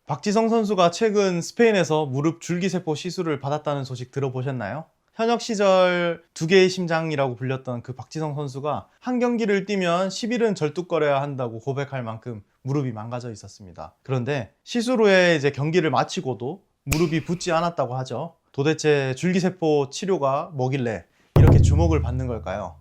박지성 선수가 최근 스페인에서 무릎 줄기세포 시술을 받았다는 소식 들어보셨나요? 현역 시절 두 개의 심장이라고 불렸던 그 박지성 선수가 한 경기를 뛰면 10일은 절뚝거려야 한다고 고백할 만큼 무릎이 망가져 있었습니다. 그런데 시술 후에 이제 경기를 마치고도 무릎이 붓지 않았다고 하죠. 도대체 줄기세포 치료가 뭐길래 이렇게 주목을 받는 걸까요?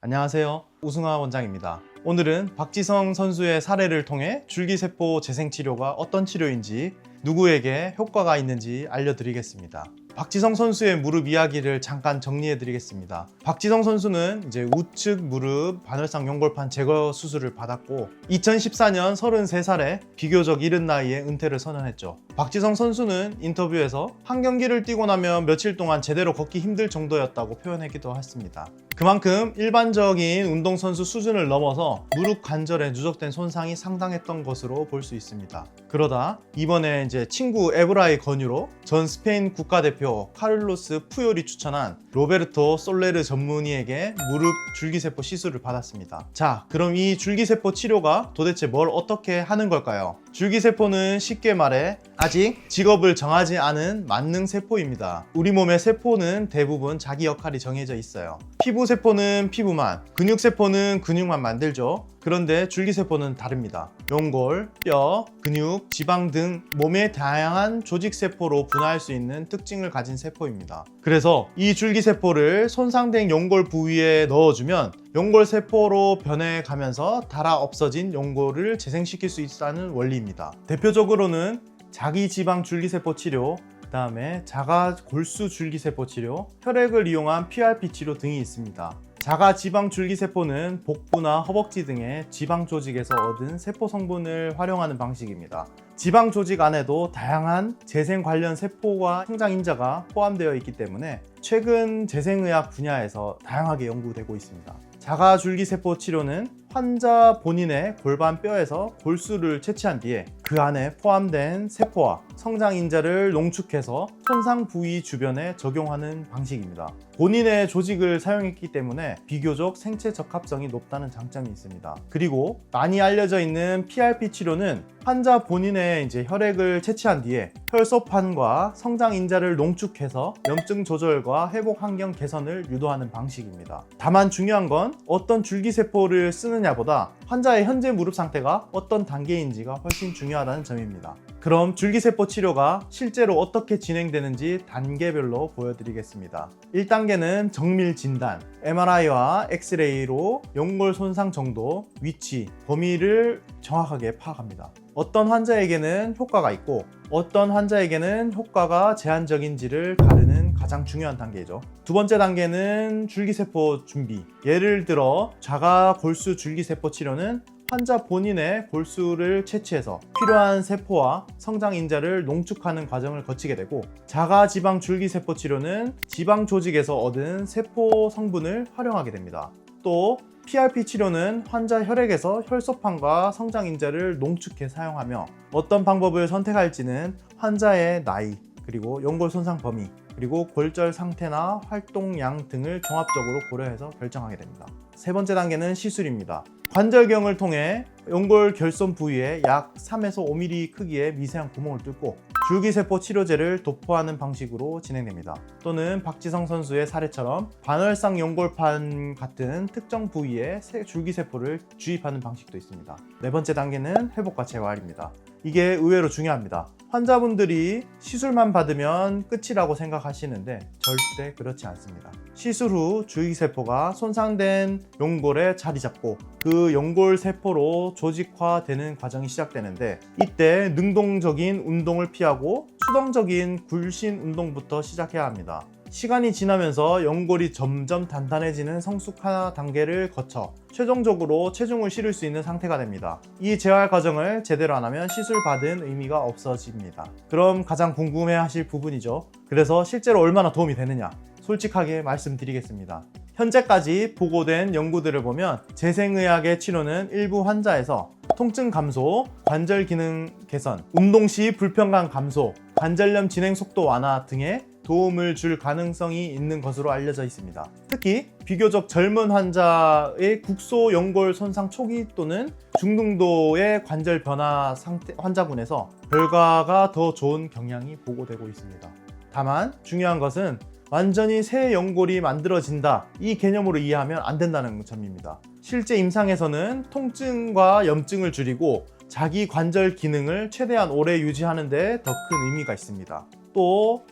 안녕하세요. 우승하 원장입니다. 오늘은 박지성 선수의 사례를 통해 줄기세포 재생치료가 어떤 치료인지, 누구에게 효과가 있는지 알려드리겠습니다. 박지성 선수의 무릎 이야기를 잠깐 정리해드리겠습니다. 박지성 선수는 이제 우측 무릎 반월상 연골판 제거 수술을 받았고 2014년 33살에 비교적 이른 나이에 은퇴를 선언했죠. 박지성 선수는 인터뷰에서 한 경기를 뛰고 나면 며칠 동안 제대로 걷기 힘들 정도였다고 표현하기도 했습니다. 그만큼 일반적인 운동선수 수준을 넘어서 무릎 관절에 누적된 손상이 상당했던 것으로 볼 수 있습니다. 그러다 이번에 이제 친구 에브라의 권유로 전 스페인 국가대표 카를로스 푸요리 추천한 로베르토 솔레르 전문의에게 무릎 줄기세포 시술을 받았습니다. 자, 그럼 이 줄기세포 치료가 도대체 뭘 어떻게 하는 걸까요? 줄기세포는 쉽게 말해 아직 직업을 정하지 않은 만능세포입니다. 우리 몸의 세포는 대부분 자기 역할이 정해져 있어요. 피부세포는 피부만, 근육세포는 근육만 만들죠. 그런데 줄기세포는 다릅니다. 연골, 뼈, 근육, 지방 등 몸의 다양한 조직세포로 분화할 수 있는 특징을 가진 세포입니다. 그래서 이 줄기세포를 손상된 연골 부위에 넣어주면 연골세포로 변해가면서 닳아 없어진 연골을 재생시킬 수 있다는 원리입니다. 대표적으로는 자기지방 줄기세포 치료, 그 다음에 자가골수 줄기세포 치료, 혈액을 이용한 PRP 치료 등이 있습니다. 자가지방 줄기세포는 복부나 허벅지 등의 지방 조직에서 얻은 세포 성분을 활용하는 방식입니다. 지방 조직 안에도 다양한 재생 관련 세포와 성장인자가 포함되어 있기 때문에 최근 재생의학 분야에서 다양하게 연구되고 있습니다. 자가줄기세포 치료는 환자 본인의 골반 뼈에서 골수를 채취한 뒤에 그 안에 포함된 세포와 성장인자를 농축해서 손상 부위 주변에 적용하는 방식입니다. 본인의 조직을 사용했기 때문에 비교적 생체 적합성이 높다는 장점이 있습니다. 그리고 많이 알려져 있는 PRP 치료는 환자 본인의 이제 혈액을 채취한 뒤에 혈소판과 성장인자를 농축해서 염증 조절과 회복 환경 개선을 유도하는 방식입니다. 다만 중요한 건 어떤 줄기세포를 쓰느냐보다 환자의 현재 무릎 상태가 어떤 단계인지가 훨씬 중요하다는 점입니다. 그럼 줄기세포 치료가 실제로 어떻게 진행되는지 단계별로 보여드리겠습니다. 1단계는 정밀 진단, MRI와 엑스레이로 연골 손상 정도, 위치, 범위를 정확하게 파악합니다. 어떤 환자에게는 효과가 있고 어떤 환자에게는 효과가 제한적인지를 가르는 가장 중요한 단계죠. 두 번째 단계는 줄기세포 준비. 예를 들어 자가골수 줄기세포 치료는 환자 본인의 골수를 채취해서 필요한 세포와 성장인자를 농축하는 과정을 거치게 되고, 자가지방 줄기세포 치료는 지방 조직에서 얻은 세포 성분을 활용하게 됩니다. 또 PRP 치료는 환자 혈액에서 혈소판과 성장인자를 농축해 사용하며 어떤 방법을 선택할지는 환자의 나이, 그리고 연골 손상 범위, 그리고 골절 상태나 활동량 등을 종합적으로 고려해서 결정하게 됩니다. 세 번째 단계는 시술입니다. 관절경을 통해 연골 결손 부위에 약 3에서 5mm 크기의 미세한 구멍을 뚫고 줄기세포 치료제를 도포하는 방식으로 진행됩니다. 또는 박지성 선수의 사례처럼 반월상 연골판 같은 특정 부위에 줄기세포를 주입하는 방식도 있습니다. 네 번째 단계는 회복과 재활입니다. 이게 의외로 중요합니다. 환자분들이 시술만 받으면 끝이라고 생각하시는데 절대 그렇지 않습니다. 시술 후 줄기세포가 손상된 연골에 자리 잡고 그 연골 세포로 조직화되는 과정이 시작되는데, 이때 능동적인 운동을 피하고 수동적인 굴신 운동부터 시작해야 합니다. 시간이 지나면서 연골이 점점 단단해지는 성숙화 단계를 거쳐 최종적으로 체중을 실을 수 있는 상태가 됩니다. 이 재활 과정을 제대로 안 하면 시술 받은 의미가 없어집니다. 그럼 가장 궁금해하실 부분이죠. 그래서 실제로 얼마나 도움이 되느냐? 솔직하게 말씀드리겠습니다. 현재까지 보고된 연구들을 보면 재생의학의 치료는 일부 환자에서 통증 감소, 관절 기능 개선, 운동 시 불편감 감소, 관절염 진행 속도 완화 등에 도움을 줄 가능성이 있는 것으로 알려져 있습니다. 특히 비교적 젊은 환자의 국소 연골 손상 초기 또는 중등도의 관절 변화 상태 환자군에서 결과가 더 좋은 경향이 보고되고 있습니다. 다만 중요한 것은 완전히 새 연골이 만들어진다, 이 개념으로 이해하면 안 된다는 점입니다. 실제 임상에서는 통증과 염증을 줄이고 자기 관절 기능을 최대한 오래 유지하는 데 더 큰 의미가 있습니다. 또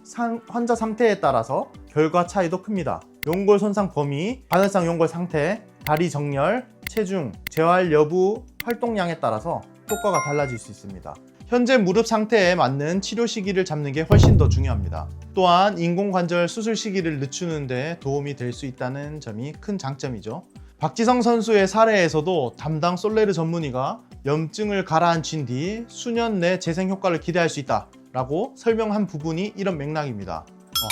환자 상태에 따라서 결과 차이도 큽니다. 연골 손상 범위, 바늘상 연골 상태, 다리 정렬, 체중, 재활 여부, 활동량에 따라서 효과가 달라질 수 있습니다. 현재 무릎 상태에 맞는 치료 시기를 잡는 게 훨씬 더 중요합니다. 또한 인공관절 수술 시기를 늦추는 데 도움이 될 수 있다는 점이 큰 장점이죠. 박지성 선수의 사례에서도 담당 솔레르 전문의가 염증을 가라앉힌 뒤 수년 내 재생 효과를 기대할 수 있다 라고 설명한 부분이 이런 맥락입니다.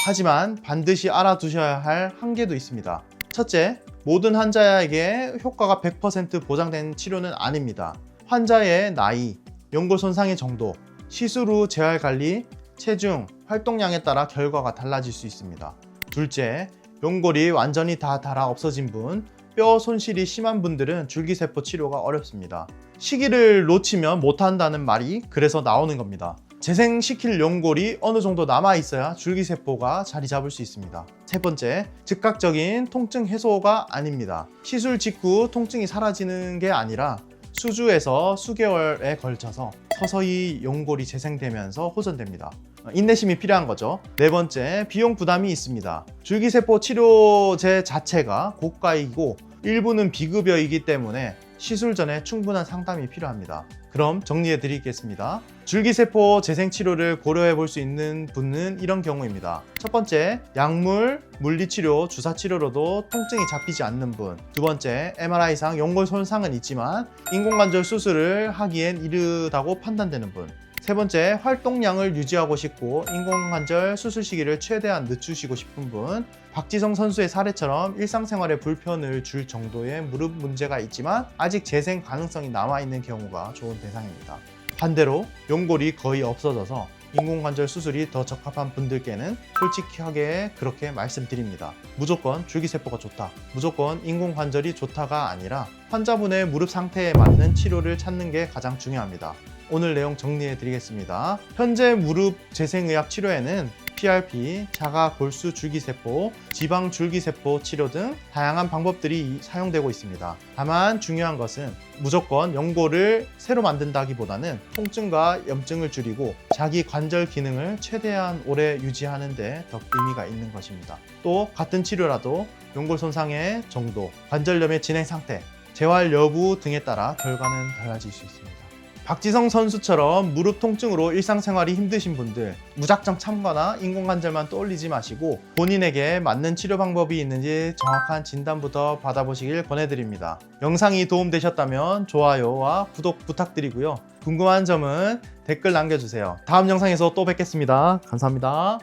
하지만 반드시 알아두셔야 할 한계도 있습니다. 첫째, 모든 환자에게 효과가 100% 보장된 치료는 아닙니다. 환자의 나이, 연골 손상의 정도, 시술 후 재활관리, 체중, 활동량에 따라 결과가 달라질 수 있습니다. 둘째, 연골이 완전히 다 닳아 없어진 분, 뼈 손실이 심한 분들은 줄기세포 치료가 어렵습니다. 시기를 놓치면 못한다는 말이 그래서 나오는 겁니다. 재생시킬 연골이 어느 정도 남아있어야 줄기세포가 자리 잡을 수 있습니다. 세 번째, 즉각적인 통증 해소가 아닙니다. 시술 직후 통증이 사라지는 게 아니라 수주에서 수개월에 걸쳐서 서서히 연골이 재생되면서 호전됩니다. 인내심이 필요한 거죠. 네 번째, 비용 부담이 있습니다. 줄기세포 치료제 자체가 고가이고 일부는 비급여이기 때문에 시술 전에 충분한 상담이 필요합니다. 그럼 정리해 드리겠습니다. 줄기세포 재생치료를 고려해 볼 수 있는 분은 이런 경우입니다. 첫 번째, 약물, 물리치료, 주사치료로도 통증이 잡히지 않는 분. 두 번째, MRI상 연골 손상은 있지만 인공관절 수술을 하기엔 이르다고 판단되는 분. 세 번째, 활동량을 유지하고 싶고 인공관절 수술 시기를 최대한 늦추시고 싶은 분. 박지성 선수의 사례처럼 일상생활에 불편을 줄 정도의 무릎 문제가 있지만 아직 재생 가능성이 남아있는 경우가 좋은 대상입니다. 반대로 연골이 거의 없어져서 인공관절 수술이 더 적합한 분들께는 솔직하게 그렇게 말씀드립니다. 무조건 줄기세포가 좋다, 무조건 인공관절이 좋다가 아니라 환자분의 무릎 상태에 맞는 치료를 찾는 게 가장 중요합니다. 오늘 내용 정리해 드리겠습니다. 현재 무릎 재생의학 치료에는 PRP, 자가 골수 줄기세포, 지방 줄기세포 치료 등 다양한 방법들이 사용되고 있습니다. 다만 중요한 것은 무조건 연골을 새로 만든다기보다는 통증과 염증을 줄이고 자기 관절 기능을 최대한 오래 유지하는 데 더 의미가 있는 것입니다. 또 같은 치료라도 연골 손상의 정도, 관절염의 진행 상태, 재활 여부 등에 따라 결과는 달라질 수 있습니다. 박지성 선수처럼 무릎 통증으로 일상생활이 힘드신 분들, 무작정 참거나 인공관절만 떠올리지 마시고 본인에게 맞는 치료 방법이 있는지 정확한 진단부터 받아보시길 권해드립니다. 영상이 도움되셨다면 좋아요와 구독 부탁드리고요. 궁금한 점은 댓글 남겨주세요. 다음 영상에서 또 뵙겠습니다. 감사합니다.